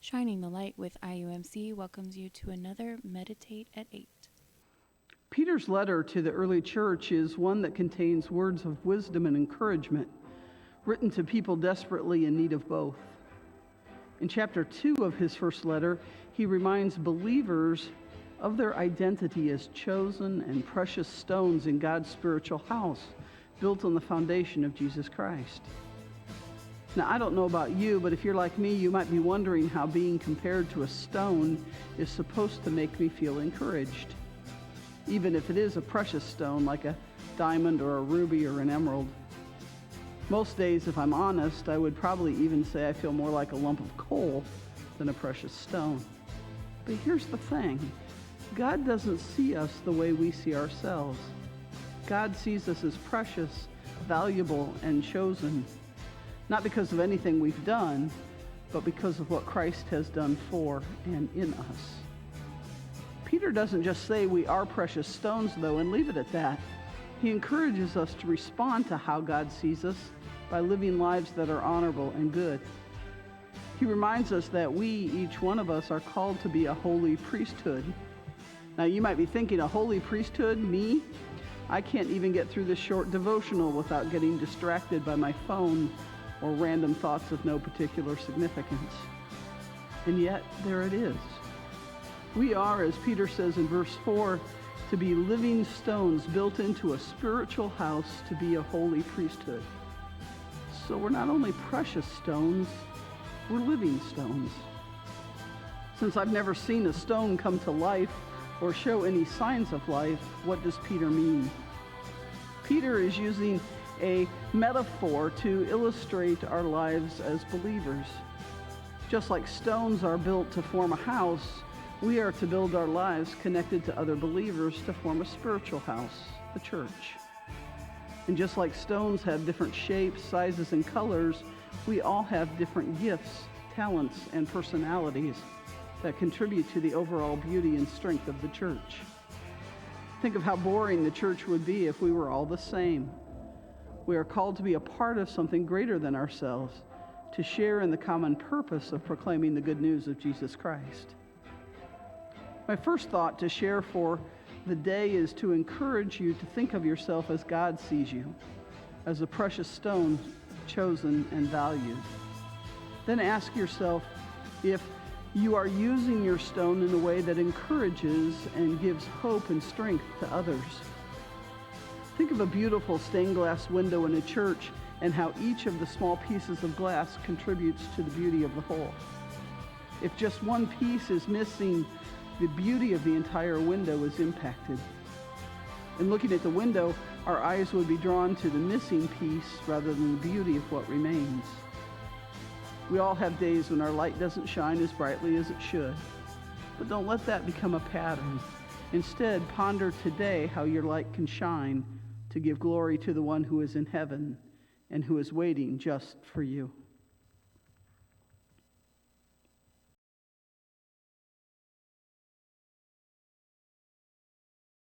Shining the Light with IUMC welcomes you to another Meditate at 8. Peter's letter to the early church is one that contains words of wisdom and encouragement, written to people desperately in need of both. In chapter 2 of his first letter, he reminds believers of their identity as chosen and precious stones in God's spiritual house, built on the foundation of Jesus Christ. Now, I don't know about you, but if you're like me, you might be wondering how being compared to a stone is supposed to make me feel encouraged, even if it is a precious stone like a diamond or a ruby or an emerald. Most days, if I'm honest, I would probably even say I feel more like a lump of coal than a precious stone. But here's the thing. God doesn't see us the way we see ourselves. God sees us as precious, valuable, and chosen, not because of anything we've done, but because of what Christ has done for and in us. Peter doesn't just say we are precious stones, though, and leave it at that. He encourages us to respond to how God sees us by living lives that are honorable and good. He reminds us that we, each one of us, are called to be a holy priesthood. Now, you might be thinking, a holy priesthood? Me? I can't even get through this short devotional without getting distracted by my phone or random thoughts of no particular significance. And yet, there it is. We are, as Peter says in verse 4, to be living stones built into a spiritual house to be a holy priesthood. So we're not only precious stones, we're living stones. Since I've never seen a stone come to life or show any signs of life, what does Peter mean? Peter is using a metaphor to illustrate our lives as believers. Just like stones are built to form a house, we are to build our lives connected to other believers to form a spiritual house, the church. And just like stones have different shapes, sizes, and colors, we all have different gifts, talents, and personalities that contribute to the overall beauty and strength of the church. Think of how boring the church would be if we were all the same. We are called to be a part of something greater than ourselves, to share in the common purpose of proclaiming the good news of Jesus Christ. My first thought to share for the day is to encourage you to think of yourself as God sees you, as a precious stone, chosen and valued. Then ask yourself if you are using your stone in a way that encourages and gives hope and strength to others. Think of a beautiful stained glass window in a church and how each of the small pieces of glass contributes to the beauty of the whole. If just one piece is missing, the beauty of the entire window is impacted. In looking at the window, our eyes would be drawn to the missing piece rather than the beauty of what remains. We all have days when our light doesn't shine as brightly as it should, but don't let that become a pattern. Instead, ponder today how your light can shine to give glory to the one who is in heaven and who is waiting just for you.